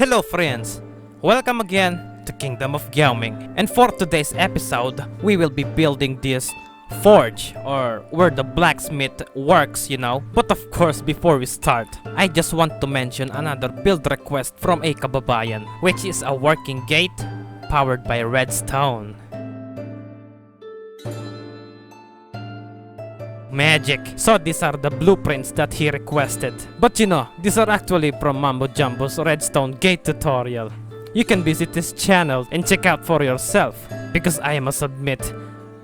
Hello friends, welcome again to Kingdom of Gyawming. And for today's episode, we will be building this forge, or where the blacksmith works, But of course, before we start, I just want to mention another build request from a kababayan, which is a working gate powered by redstone. Magic. So these are the blueprints that he requested. But these are actually from Mambo Jumbo's redstone gate tutorial. You can visit his channel and check out for yourself. Because I must admit,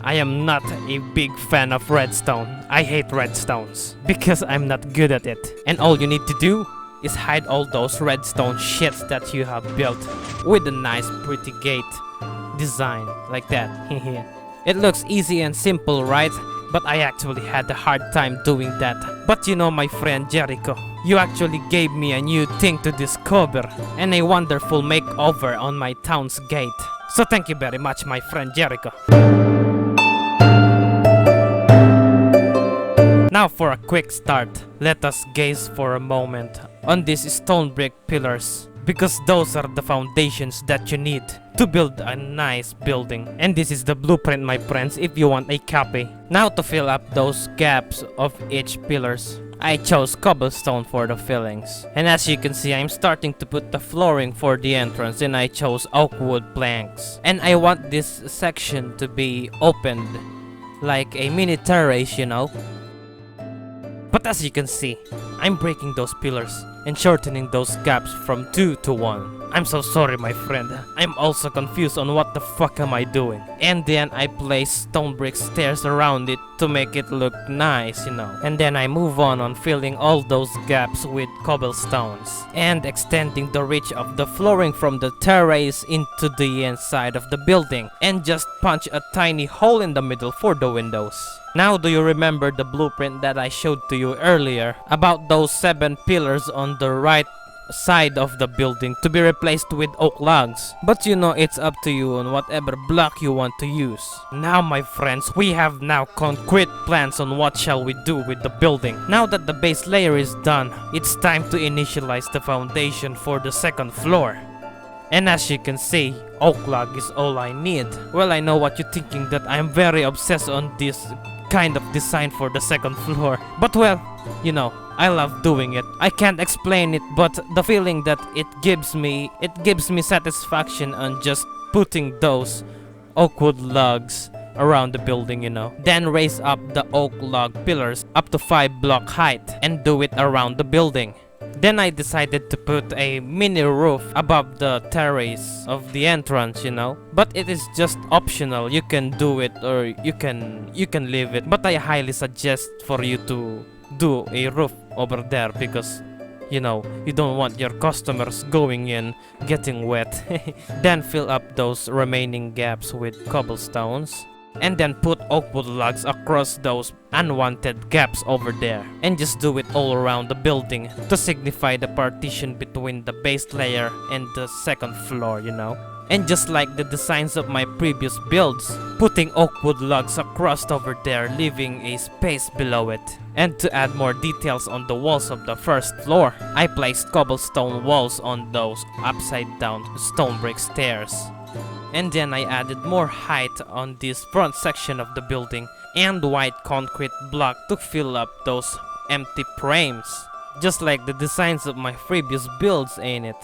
I am not a big fan of redstone. I hate redstones. Because I'm not good at it. And all you need to do is hide all those redstone shits that you have built with a nice pretty gate design like that. It looks easy and simple, right? But I actually had a hard time doing that. But my friend Jericho, you actually gave me a new thing to discover and a wonderful makeover on my town's gate. So thank you very much, my friend Jericho. Now for a quick start, let us gaze for a moment on these stone brick pillars, because those are the foundations that you need to build a nice building. And this is the blueprint, my friends, if you want a copy. Now to fill up those gaps of each pillars, I chose cobblestone for the fillings. And as you can see, I'm starting to put the flooring for the entrance, and I chose oak wood planks. And I want this section to be opened like a mini terrace, But as you can see, I'm breaking those pillars and shortening those gaps from 2 to 1. I'm so sorry, my friend. I'm also confused on what the fuck am I doing. And then I place stone brick stairs around it to make it look nice, And then I move on filling all those gaps with cobblestones and extending the reach of the flooring from the terrace into the inside of the building, and just punch a tiny hole in the middle for the windows. Now, do you remember the blueprint that I showed to you earlier about those 7 pillars on the right side of the building to be replaced with oak logs? But it's up to you on whatever block you want to use. Now, my friends, we have now concrete plans on what shall we do with the building. Now that the base layer is done, it's time to initialize the foundation for the second floor. And as you can see, oak log is all I need. Well, I know what you're thinking, that I'm very obsessed on this kind of design for the second floor. But well, I love doing it. I can't explain it, but the feeling that it gives me satisfaction on just putting those oak wood logs around the building, Then raise up the oak log pillars up to 5 block height and do it around the building. Then I decided to put a mini roof above the terrace of the entrance, But it is just optional. You can do it or you can leave it. But I highly suggest for you to do a roof over there, because you don't want your customers going in getting wet. Then fill up those remaining gaps with cobblestones, and then put oak wood logs across those unwanted gaps over there, and just do it all around the building to signify the partition between the base layer and the second floor, And just like the designs of my previous builds, putting oak wood logs across over there, leaving a space below it. And to add more details on the walls of the first floor, I placed cobblestone walls on those upside down stone brick stairs. And then I added more height on this front section of the building, and white concrete block to fill up those empty frames. Just like the designs of my previous builds, ain't it?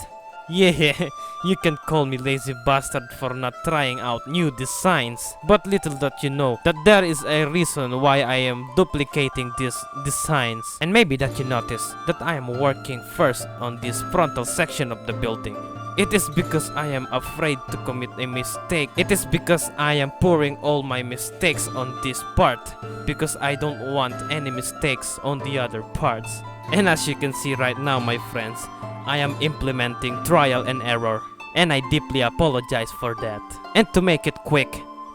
Yeah, you can call me lazy bastard for not trying out new designs, but little that you know that there is a reason why I am duplicating these designs. And maybe that you notice that I am working first on this frontal section of the building. It is because I am afraid to commit a mistake. It is because I am pouring all my mistakes on this part, because I don't want any mistakes on the other parts. And as you can see right now, my friends, I am implementing trial and error, and I deeply apologize for that. And to make it quick,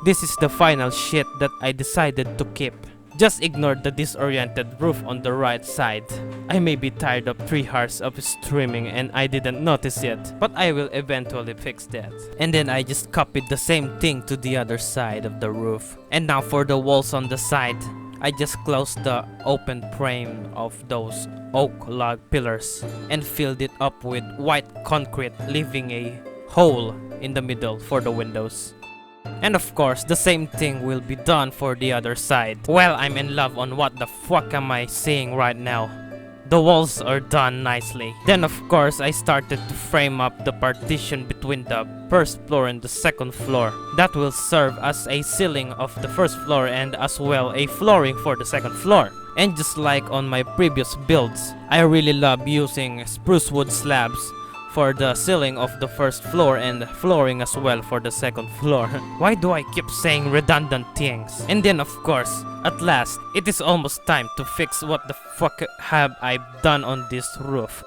this is the final shit that I decided to keep. Just ignore the disoriented roof on the right side. I may be tired of 3 hours of streaming and I didn't notice it, but I will eventually fix that. And then I just copied the same thing to the other side of the roof. And now for the walls on the side, I just closed the open frame of those oak log pillars and filled it up with white concrete, leaving a hole in the middle for the windows. And of course, the same thing will be done for the other side. Well, I'm in love on what the fuck am I saying right now. The walls are done nicely. Then of course, I started to frame up the partition between the first floor and the second floor. That will serve as a ceiling of the first floor and as well a flooring for the second floor. And just like on my previous builds, I really love using spruce wood slabs for the ceiling of the first floor and flooring as well for the second floor. Why do I keep saying redundant things? And then of course, at last, it is almost time to fix what the fuck have I done on this roof.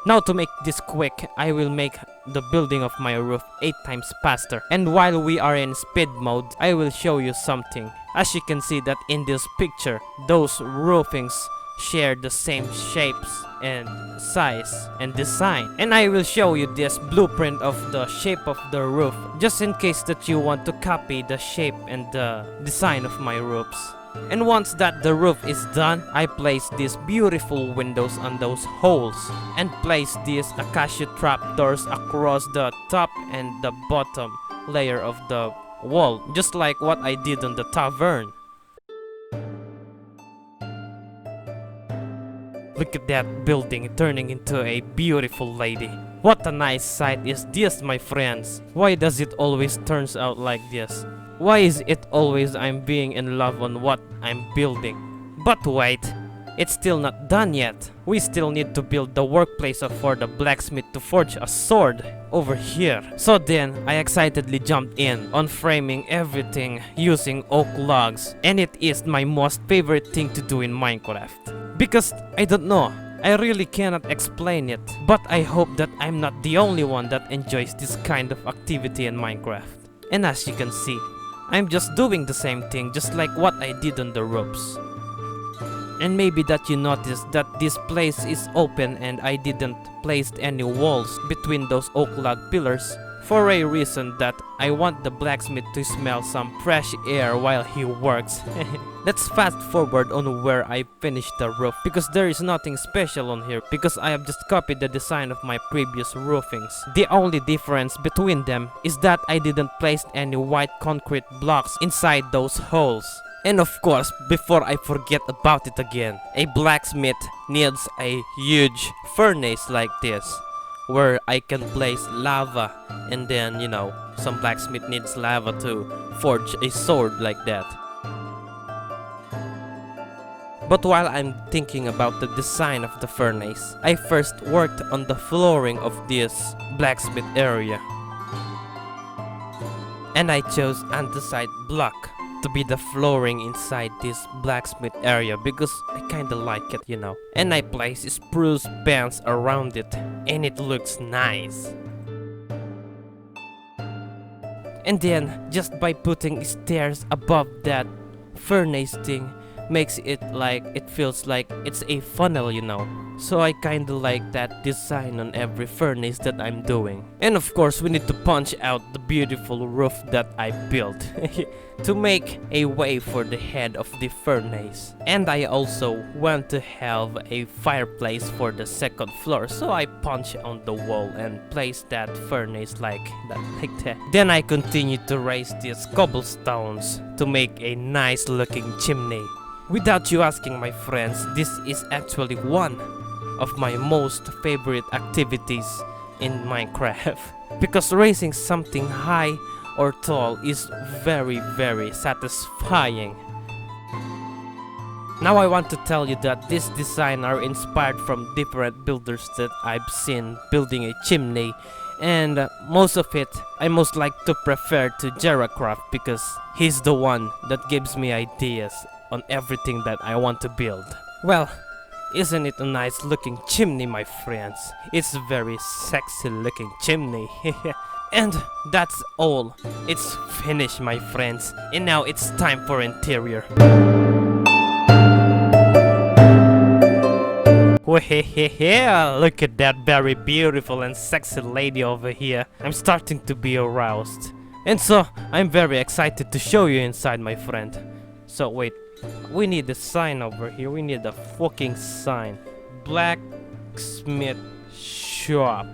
Now to make this quick, I will make the building of my roof 8 times faster. And while we are in speed mode, I will show you something. As you can see that in this picture, those roofings share the same shapes and size and design. And I will show you this blueprint of the shape of the roof, just in case that you want to copy the shape and the design of my roofs. And once that the roof is done, I place these beautiful windows on those holes and place these acacia trapdoors across the top and the bottom layer of the wall, just like what I did on the tavern. Look at that building turning into a beautiful lady. What a nice sight is this, my friends. Why does it always turns out like this? Why is it always I'm being in love on what I'm building? But wait, it's still not done yet. We still need to build the workplace for the blacksmith to forge a sword over here. So then, I excitedly jumped in on framing everything using oak logs. And it is my most favorite thing to do in Minecraft. Because, I don't know, I really cannot explain it. But I hope that I'm not the only one that enjoys this kind of activity in Minecraft. And as you can see, I'm just doing the same thing just like what I did on the roofs. And maybe that you noticed that this place is open and I didn't place any walls between those oak log pillars for a reason that I want the blacksmith to smell some fresh air while he works. Let's fast forward on where I finished the roof, because there is nothing special on here because I have just copied the design of my previous roofings. The only difference between them is that I didn't place any white concrete blocks inside those holes. And of course, before I forget about it again, a blacksmith needs a huge furnace like this, where I can place lava, and then, you know, some blacksmith needs lava to forge a sword like that. But while I'm thinking about the design of the furnace, I first worked on the flooring of this blacksmith area. And I chose andesite block to be the flooring inside this blacksmith area because I kinda like it, you know. And I place spruce bands around it and it looks nice. And then just by putting stairs above that furnace thing makes it like it feels like it's a funnel, you know. So I kinda like that design on every furnace that I'm doing. And of course we need to punch out the beautiful roof that I built to make a way for the head of the furnace. And I also want to have a fireplace for the second floor, so I punch on the wall and place that furnace like that. Then I continue to raise these cobblestones to make a nice looking chimney. Without you asking, my friends, this is actually one of my most favorite activities in Minecraft. Because raising something high or tall is very satisfying. Now I want to tell you that this design are inspired from different builders that I've seen building a chimney, and most of it I most like to prefer to Gyawming because he's the one that gives me ideas on everything that I want to build. Well, isn't it a nice looking chimney, my friends? It's a very sexy looking chimney. And that's all. It's finished, my friends. And now it's time for interior. Hehe, look at that very beautiful and sexy lady over here. I'm starting to be aroused. And so, I'm very excited to show you inside, my friend. So wait, we need the sign over here. We need the fucking sign. Blacksmith shop.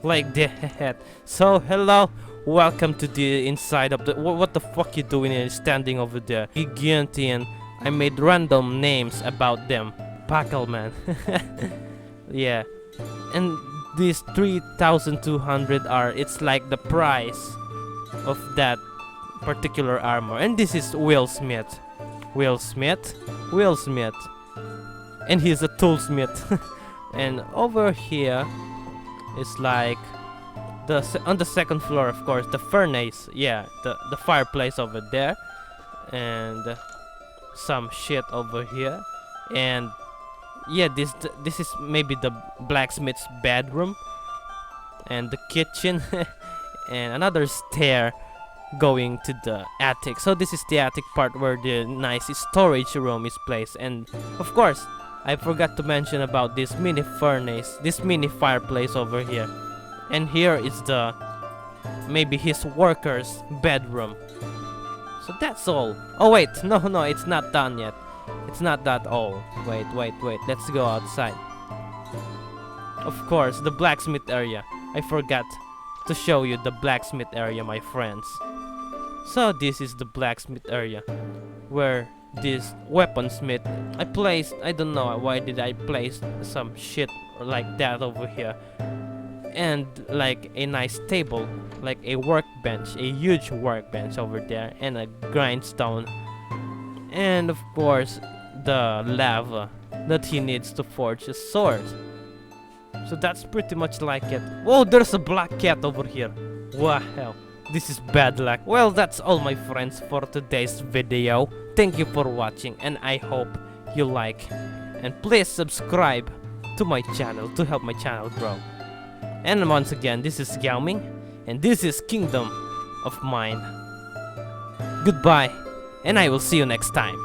Like that. So, hello. Welcome to the inside of the... What the fuck you doing here standing over there? Gigantian. I made random names about them. Packelman. Yeah. And these 3,200 are... It's like the price of that particular armor. And this is Will Smith. Will Smith. Will Smith. And he's a toolsmith. And over here is like... on the second floor, of course, the furnace. Yeah, the fireplace over there. And some shit over here. And yeah, this is maybe the blacksmith's bedroom. And the kitchen. And another stair going to the attic. So this is the attic part where the nice storage room is placed. And of course, I forgot to mention about this mini furnace, this mini fireplace over here. And here is the maybe his worker's bedroom. So that's all. Oh wait, no, it's not done yet. It's not that all. Wait, let's go outside. Of course, the blacksmith area. I forgot to show you the blacksmith area, my friends. So this is the blacksmith area where this weaponsmith I don't know why did I place some shit like that over here. And like a nice table, like a workbench, a huge workbench over there, and a grindstone. And of course the lava that he needs to forge a sword. So that's pretty much like it. Whoa, there's a black cat over here. Wow, this is bad luck. Well, that's all, my friends, for today's video. Thank you for watching, and I hope you like. And please subscribe to my channel to help my channel grow. And once again, this is Gyawming, and this is Kingdom of Mine. Goodbye, and I will see you next time.